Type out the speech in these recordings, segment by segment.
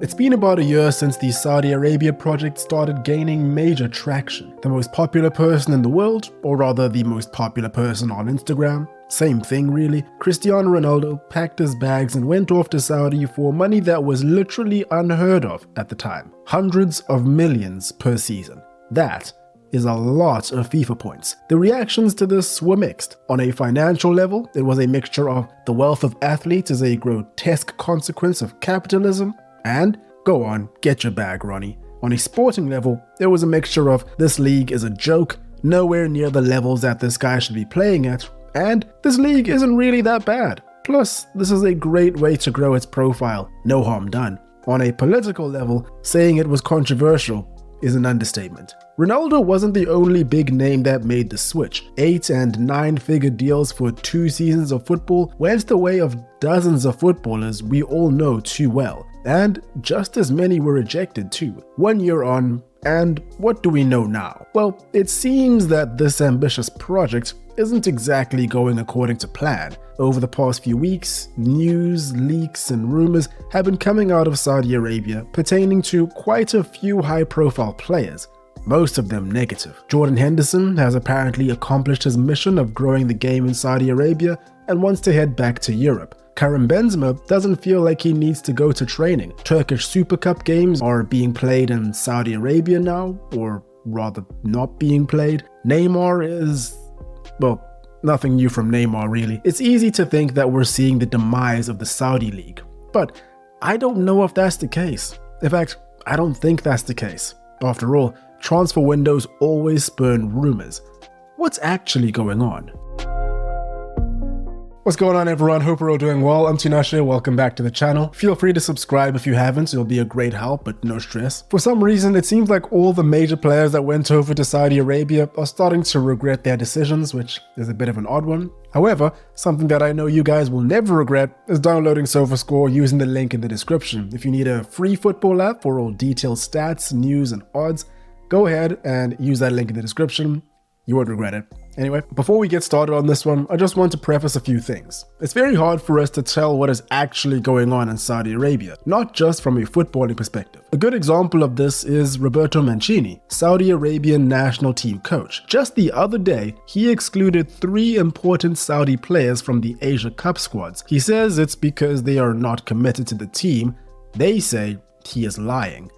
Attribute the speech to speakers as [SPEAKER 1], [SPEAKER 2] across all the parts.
[SPEAKER 1] It's been about a year since the Saudi Arabia project started gaining major traction. The most popular person in the world, or rather the most popular person on Instagram, same thing really, Cristiano Ronaldo packed his bags and went off to Saudi for money that was literally unheard of at the time. Hundreds of millions per season. That is a lot of FIFA points. The reactions to this were mixed. On a financial level, it was a mixture of the wealth of athletes is a grotesque consequence of capitalism, and go on, get your bag, Ronnie. On a sporting level, there was a mixture of this league is a joke, nowhere near the levels that this guy should be playing at, and this league isn't really that bad. Plus, this is a great way to grow its profile, no harm done. On a political level, saying it was controversial is an understatement. Ronaldo wasn't the only big name that made the switch. 8- and 9-figure deals for 2 seasons of football went the way of dozens of footballers we all know too well. And just as many were rejected too. 1 year on, and what do we know now? Well, it seems that this ambitious project isn't exactly going according to plan. Over the past few weeks, news, leaks, and rumors have been coming out of Saudi Arabia pertaining to quite a few high-profile players, most of them negative. Jordan Henderson has apparently accomplished his mission of growing the game in Saudi Arabia and wants to head back to Europe. Karim Benzema doesn't feel like he needs to go to training. Turkish Super Cup games are being played in Saudi Arabia now, or rather not being played. Neymar is, well, nothing new from Neymar really. It's easy to think that we're seeing the demise of the Saudi League, but I don't know if that's the case. In fact, I don't think that's the case. After all, transfer windows always spurn rumors. What's actually going on? What's going on, everyone? Hope we're all doing well. I'm Tinashe, welcome back to the channel. Feel free to subscribe if you haven't, it'll be a great help, but no stress. For some reason, it seems like all the major players that went over to Saudi Arabia are starting to regret their decisions, which is a bit of an odd one. However, something that I know you guys will never regret is downloading SofaScore using the link in the description. If you need a free football app for all detailed stats, news, and odds, go ahead and use that link in the description. You won't regret it. Anyway, before we get started on this one, I just want to preface a few things. It's very hard for us to tell what is actually going on in Saudi Arabia, not just from a footballing perspective. A good example of this is Roberto Mancini, Saudi Arabian national team coach. Just the other day, he excluded 3 important Saudi players from the Asia Cup squads. He says it's because they are not committed to the team. They say he is lying.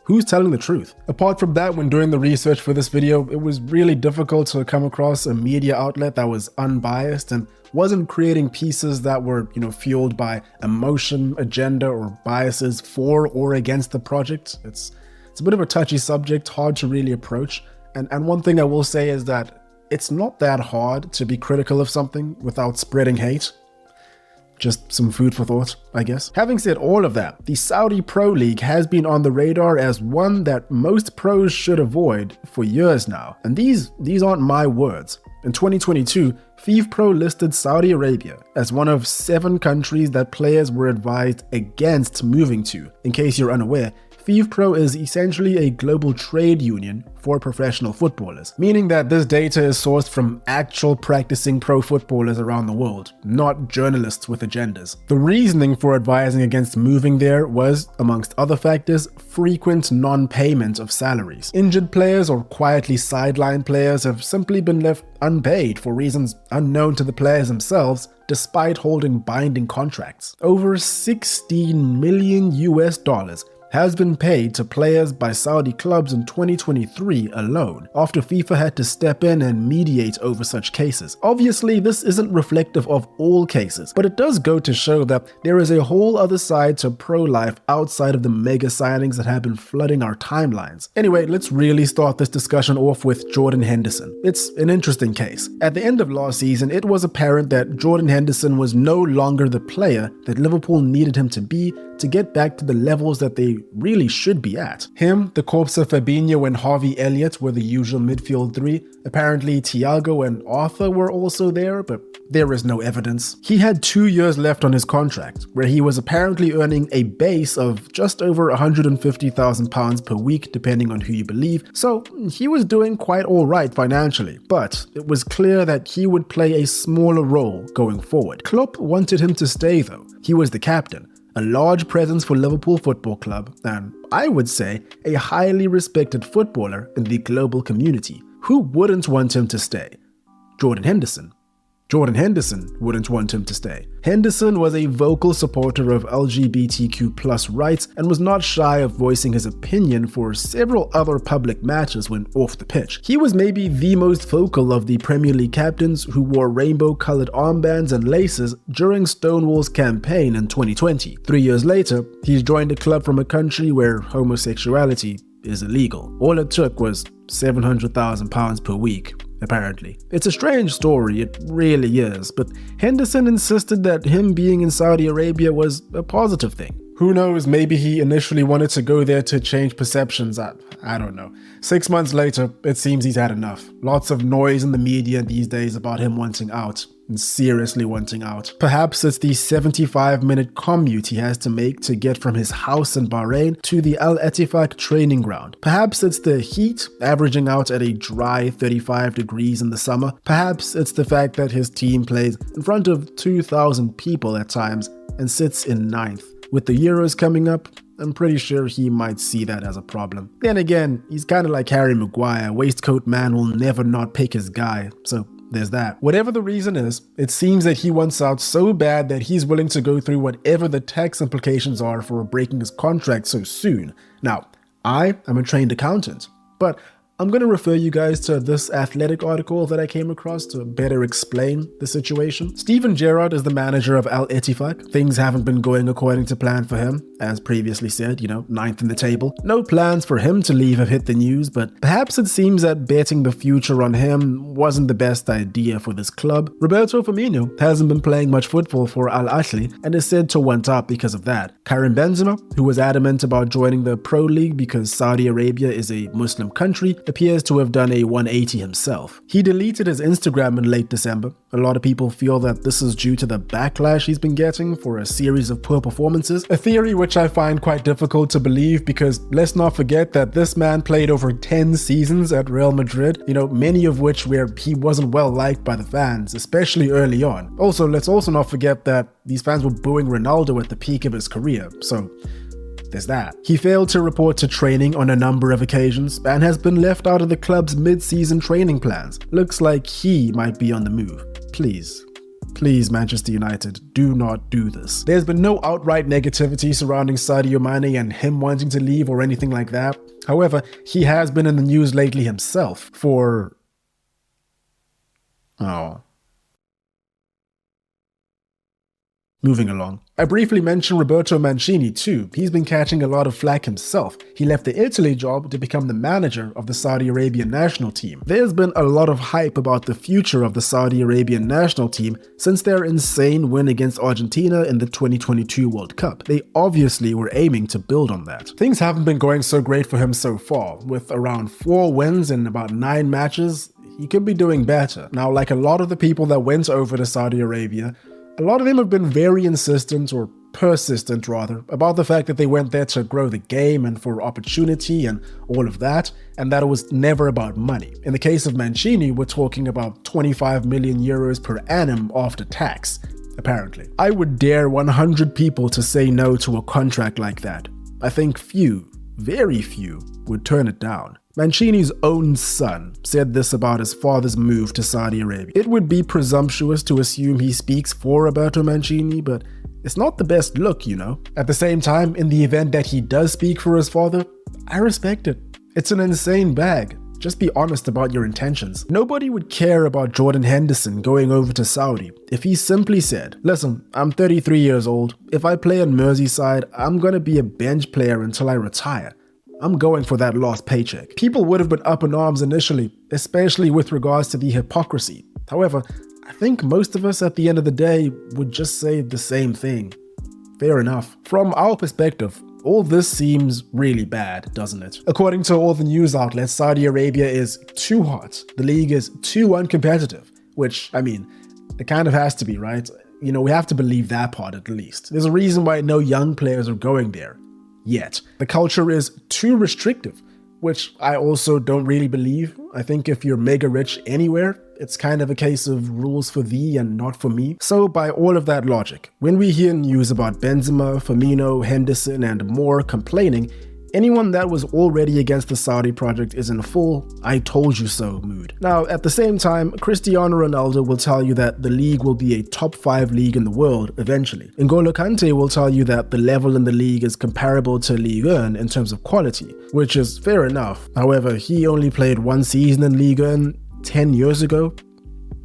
[SPEAKER 1] Who's telling the truth? Apart from that, when doing the research for this video, it was really difficult to come across a media outlet that was unbiased and wasn't creating pieces that were, fueled by emotion, agenda, or biases for or against the project. It's a bit of a touchy subject, hard to really approach. And one thing I will say is that it's not that hard to be critical of something without spreading hate. Just some food for thought, I guess. Having said all of that, the Saudi Pro League has been on the radar as one that most pros should avoid for years now. And these aren't my words. In 2022, FIFPro listed Saudi Arabia as one of 7 countries that players were advised against moving to. In case you're unaware, FIFPro is essentially a global trade union for professional footballers, meaning that this data is sourced from actual practicing pro footballers around the world, not journalists with agendas. The reasoning for advising against moving there was, amongst other factors, frequent non-payment of salaries. Injured players or quietly sidelined players have simply been left unpaid for reasons unknown to the players themselves, despite holding binding contracts. Over $16 million has been paid to players by Saudi clubs in 2023 alone, after FIFA had to step in and mediate over such cases. Obviously, this isn't reflective of all cases, but it does go to show that there is a whole other side to pro life outside of the mega signings that have been flooding our timelines. Anyway, let's really start this discussion off with Jordan Henderson. It's an interesting case. At the end of last season, it was apparent that Jordan Henderson was no longer the player that Liverpool needed him to be to get back to the levels that they really should be at. Him, the corpse of Fabinho and Harvey Elliott were the usual midfield 3. Apparently Thiago and Arthur were also there, but there is no evidence. He had 2 years left on his contract, where he was apparently earning a base of just over £150,000 per week, depending on who you believe, so he was doing quite alright financially. But it was clear that he would play a smaller role going forward. Klopp wanted him to stay though. He was the captain. a large presence for Liverpool Football Club, and I would say a highly respected footballer in the global community. Who wouldn't want him to stay? Jordan Henderson. Jordan Henderson wouldn't want him to stay. Henderson was a vocal supporter of LGBTQ+ rights and was not shy of voicing his opinion for several other public matters when off the pitch. He was maybe the most vocal of the Premier League captains who wore rainbow-colored armbands and laces during Stonewall's campaign in 2020. 3 years later, he's joined a club from a country where homosexuality is illegal. All it took was £700,000 per week, apparently. It's a strange story, it really is, but Henderson insisted that him being in Saudi Arabia was a positive thing. Who knows, maybe he initially wanted to go there to change perceptions, I don't know. 6 months later, it seems he's had enough. Lots of noise in the media these days about him wanting out, and seriously wanting out. Perhaps it's the 75-minute commute he has to make to get from his house in Bahrain to the Al Ettifaq training ground. Perhaps it's the heat, averaging out at a dry 35 degrees in the summer. Perhaps it's the fact that his team plays in front of 2,000 people at times and sits in ninth. With the Euros coming up, I'm pretty sure he might see that as a problem. Then again, he's kind of like Harry Maguire, waistcoat man will never not pick his guy, so there's that. Whatever the reason is, it seems that he wants out so bad that he's willing to go through whatever the tax implications are for breaking his contract so soon. Now, I am a trained accountant, but I'm going to refer you guys to this Athletic article that I came across to better explain the situation. Steven Gerrard is the manager of Al Ettifaq. Things haven't been going according to plan for him, as previously said, ninth in the table. No plans for him to leave have hit the news, but perhaps it seems that betting the future on him wasn't the best idea for this club. Roberto Firmino hasn't been playing much football for Al Ahly and is said to want out because of that. Karim Benzema, who was adamant about joining the Pro League because Saudi Arabia is a Muslim country, appears to have done a 180 himself. He deleted his Instagram in late December. A lot of people feel that this is due to the backlash he's been getting for a series of poor performances, a theory which I find quite difficult to believe because let's not forget that this man played over 10 seasons at Real Madrid, many of which where he wasn't well liked by the fans, especially early on. Also, let's also not forget that these fans were booing Ronaldo at the peak of his career, so there's that. He failed to report to training on a number of occasions and has been left out of the club's mid-season training plans. Looks like he might be on the move. Please, Manchester United, do not do this. There's been no outright negativity surrounding Sadio Mane and him wanting to leave or anything like that. However, he has been in the news lately himself for... Moving along. I briefly mentioned Roberto Mancini too. He's been catching a lot of flack himself. He left the Italy job to become the manager of the Saudi Arabian national team. There's been a lot of hype about the future of the Saudi Arabian national team since their insane win against Argentina in the 2022 World Cup. They obviously were aiming to build on that. Things haven't been going so great for him so far. With around 4 wins in about 9 matches, he could be doing better. Now, like a lot of the people that went over to Saudi Arabia, a lot of them have been very insistent, or persistent rather, about the fact that they went there to grow the game and for opportunity and all of that, and that it was never about money. In the case of Mancini, we're talking about 25 million euros per annum after tax, apparently. I would dare 100 people to say no to a contract like that. I think few, very few, would turn it down. Mancini's own son said this about his father's move to Saudi Arabia. It would be presumptuous to assume he speaks for Roberto Mancini, but it's not the best look, At the same time, in the event that he does speak for his father, I respect it. It's an insane bag. Just be honest about your intentions. Nobody would care about Jordan Henderson going over to Saudi if he simply said, listen, I'm 33 years old. If I play on Merseyside, I'm gonna be a bench player until I retire. I'm going for that lost paycheck. People would have been up in arms initially, especially with regards to the hypocrisy. However, I think most of us at the end of the day would just say the same thing. Fair enough. From our perspective, all this seems really bad, doesn't it? According to all the news outlets, Saudi Arabia is too hot. The league is too uncompetitive, which, it kind of has to be, right? We have to believe that part at least. There's a reason why no young players are going there. Yet. The culture is too restrictive, which I also don't really believe. I think if you're mega rich anywhere, it's kind of a case of rules for thee and not for me. So by all of that logic, when we hear news about Benzema, Firmino, Henderson, and more complaining, anyone that was already against the Saudi project is in full "I told you so" mood. Now, at the same time, Cristiano Ronaldo will tell you that the league will be a top 5 league in the world eventually. N'Golo Kante will tell you that the level in the league is comparable to Ligue 1 in terms of quality, which is fair enough. However, he only played 1 season in Ligue 1 10 years ago.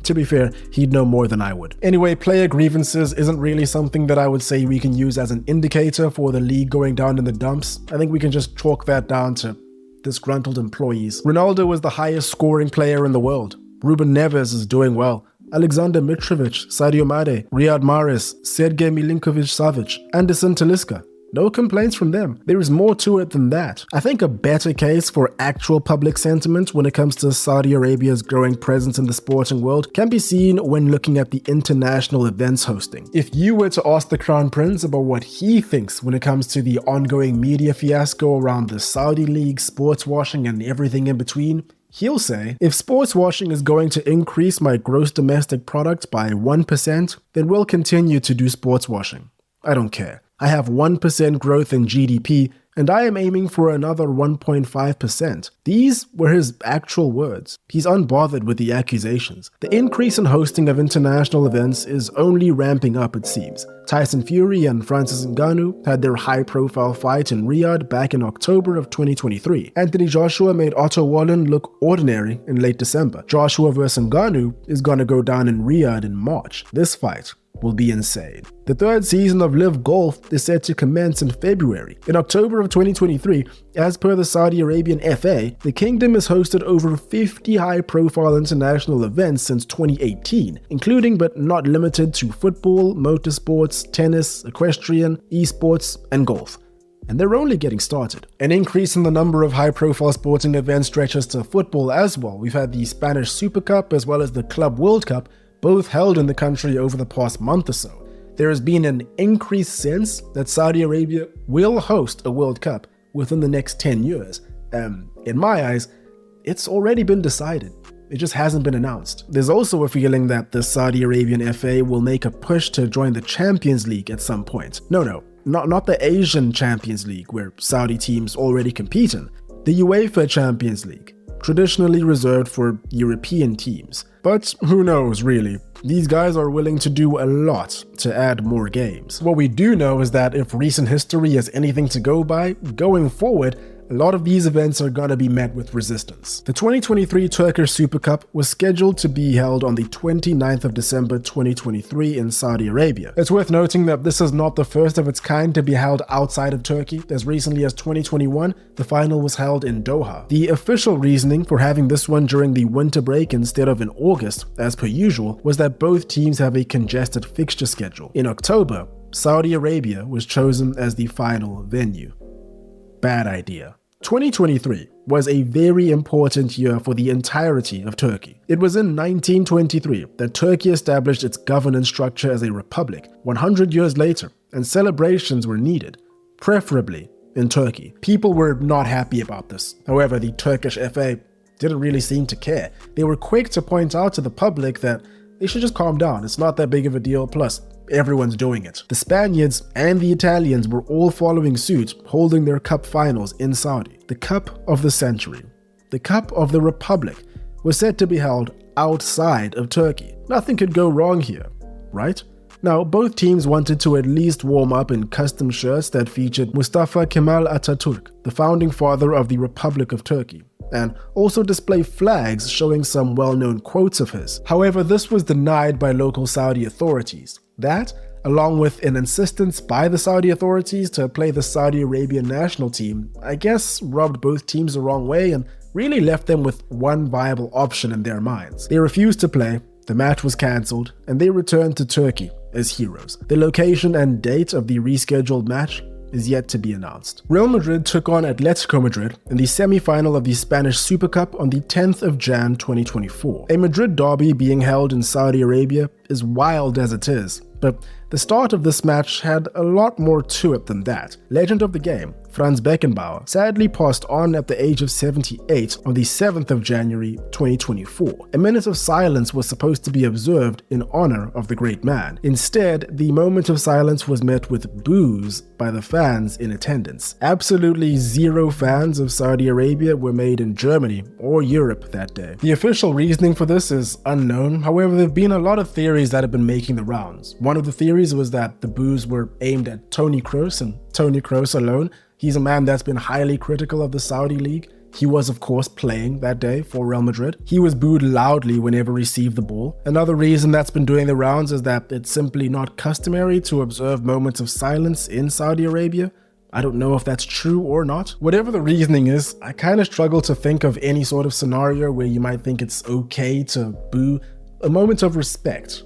[SPEAKER 1] To be fair, he'd know more than I would. Anyway, player grievances isn't really something that I would say we can use as an indicator for the league going down in the dumps. I think we can just chalk that down to disgruntled employees. Ronaldo was the highest scoring player in the world. Ruben Neves is doing well. Alexander Mitrovic, Sadio Mane, Riyad Mahrez, Sergej Milinkovic-Savic, Anderson Talisca. No complaints from them. There is more to it than that. I think a better case for actual public sentiment when it comes to Saudi Arabia's growing presence in the sporting world can be seen when looking at the international events hosting. If you were to ask the Crown Prince about what he thinks when it comes to the ongoing media fiasco around the Saudi League, sports washing, and everything in between, he'll say, if sports washing is going to increase my gross domestic product by 1%, then we'll continue to do sports washing. I don't care. I have 1% growth in GDP, and I am aiming for another 1.5%. These were his actual words. He's unbothered with the accusations. The increase in hosting of international events is only ramping up, it seems. Tyson Fury and Francis Ngannou had their high-profile fight in Riyadh back in October of 2023. Anthony Joshua made Otto Wallen look ordinary in late December. Joshua vs Ngannou is gonna go down in Riyadh in March. This fight will be insane. The 3rd season of Live Golf is set to commence in February. In October of 2023, as per the Saudi Arabian FA, the kingdom has hosted over 50 high-profile international events since 2018, including but not limited to football, motorsports, tennis, equestrian, esports, and golf. And they're only getting started. An increase in the number of high-profile sporting events stretches to football as well. We've had the Spanish Super Cup as well as the Club World Cup, both held in the country over the past month or so. There has been an increased sense that Saudi Arabia will host a World Cup within the next 10 years. In my eyes, it's already been decided. It just hasn't been announced. There's also a feeling that the Saudi Arabian FA will make a push to join the Champions League at some point. Not the Asian Champions League, where Saudi teams already compete in. The UEFA Champions League, traditionally reserved for European teams. But who knows, really? These guys are willing to do a lot to add more games. What we do know is that if recent history is anything to go by, going forward, a lot of these events are gonna be met with resistance. The 2023 Turkish Super Cup was scheduled to be held on the 29th of December 2023 in Saudi Arabia. It's worth noting that this is not the first of its kind to be held outside of Turkey. As recently as 2021, the final was held in Doha. The official reasoning for having this one during the winter break instead of in August, as per usual, was that both teams have a congested fixture schedule. In October, Saudi Arabia was chosen as the final venue. Bad idea. 2023 was a very important year for the entirety of Turkey. It was in 1923 that Turkey established its governance structure as a republic. 100 years later, and celebrations were needed, preferably in Turkey. People were not happy about this. However, the Turkish FA didn't really seem to care. They were quick to point out to the public that they should just calm down. It's not that big of a deal, plus everyone's doing it. The Spaniards and the Italians were all following suit, holding their cup finals in Saudi. The Cup of the Century, the Cup of the Republic, was said to be held outside of Turkey. Nothing could go wrong here, right? Now, both teams wanted to at least warm up in custom shirts that featured Mustafa Kemal Atatürk, the founding father of the Republic of Turkey, and also display flags showing some well-known quotes of his. However, this was denied by local Saudi authorities. That, along with an insistence by the Saudi authorities to play the Saudi Arabian national team, I guess rubbed both teams the wrong way and really left them with one viable option in their minds. They refused to play, the match was cancelled, and they returned to Turkey as heroes. The location and date of the rescheduled match is yet to be announced. Real Madrid took on Atletico Madrid in the semi-final of the Spanish Super Cup on the 10th of Jan 2024. A Madrid derby being held in Saudi Arabia is wild as it is, but The start of this match had a lot more to it than that. Legend of the game, Franz Beckenbauer, sadly passed on at the age of 78 on the 7th of January 2024. A minute of silence was supposed to be observed in honor of the great man. Instead, the moment of silence was met with boos by the fans in attendance. Absolutely zero fans of Saudi Arabia were made in Germany or Europe that day. The official reasoning for this is unknown. However, there have been a lot of theories that have been making the rounds. One of the theories was that the boos were aimed at Toni Kroos and Toni Kroos alone. He's a man that's been highly critical of the Saudi league. He was, of course, playing that day for Real Madrid. He was booed loudly whenever he received the ball. Another reason that's been doing the rounds is that it's simply not customary to observe moments of silence in Saudi Arabia. I don't know if that's true or not. Whatever the reasoning is, I kind of struggle to think of any sort of scenario where you might think it's okay to boo. A moment of respect,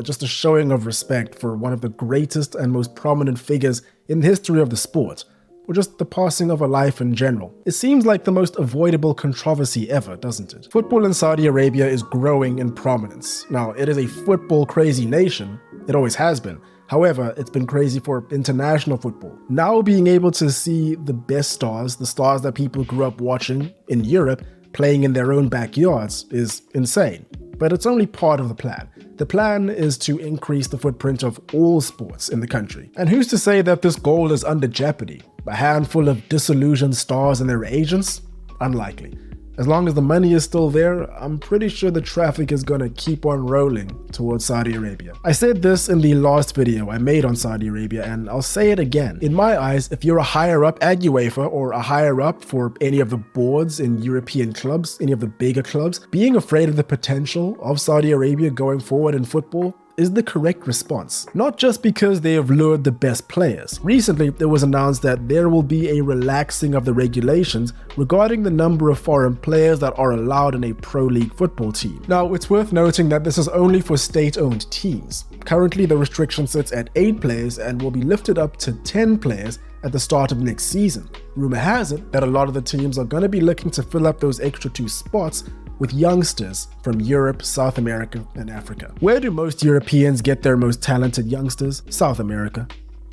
[SPEAKER 1] just a showing of respect for one of the greatest and most prominent figures in the history of the sport, or just the passing of a life in general. It seems like the most avoidable controversy ever, doesn't it? Football in Saudi Arabia is growing in prominence. Now, it is a football crazy nation. It always has been. However, it's been crazy for international football. Now being able to see the best stars, the stars that people grew up watching in Europe, playing in their own backyards is insane. But it's only part of the plan. The plan is to increase the footprint of all sports in the country. And who's to say that this goal is under jeopardy? A handful of disillusioned stars and their agents? Unlikely. As long as the money is still there, I'm pretty sure the traffic is gonna keep on rolling towards Saudi Arabia. I said this in the last video I made on Saudi Arabia, and I'll say it again. In my eyes, if you're a higher up at UEFA or a higher up for any of the boards in European clubs, any of the bigger clubs, being afraid of the potential of Saudi Arabia going forward in football is the correct response. Not just because they have lured the best players. Recently, it was announced that there will be a relaxing of the regulations regarding the number of foreign players that are allowed in a pro league football team. Now, it's worth noting that this is only for state-owned teams. Currently, the restriction sits at 8 players and will be lifted up to 10 players at the start of next season. Rumor has it that a lot of the teams are going to be looking to fill up those extra 2 spots with youngsters from Europe, South America, and Africa. Where do most Europeans get their most talented youngsters? South America.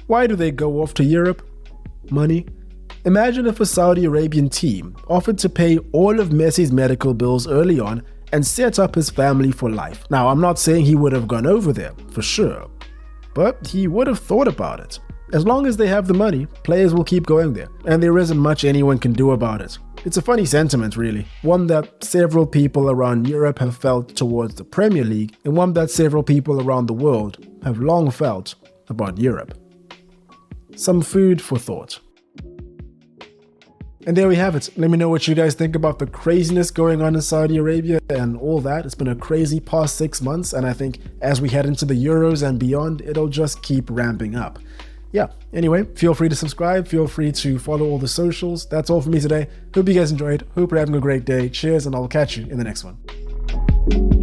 [SPEAKER 1] Why do they go off to Europe? Money. Imagine if a Saudi Arabian team offered to pay all of Messi's medical bills early on and set up his family for life. Now, I'm not saying he would have gone over there, for sure, but he would have thought about it. As long as they have the money, players will keep going there, and there isn't much anyone can do about it. It's a funny sentiment, really, one that several people around Europe have felt towards the Premier League, and one that several people around the world have long felt about Europe. Some food for thought. And there we have it. Let me know what you guys think about the craziness going on in Saudi Arabia and all that. It's been a crazy past 6 months, and I think as we head into the Euros and beyond, it'll just keep ramping up. Yeah, anyway, feel free to subscribe, feel free to follow all the socials. That's all for me today. Hope you guys enjoyed, hope you're having a great day. Cheers, and I'll catch you in the next one.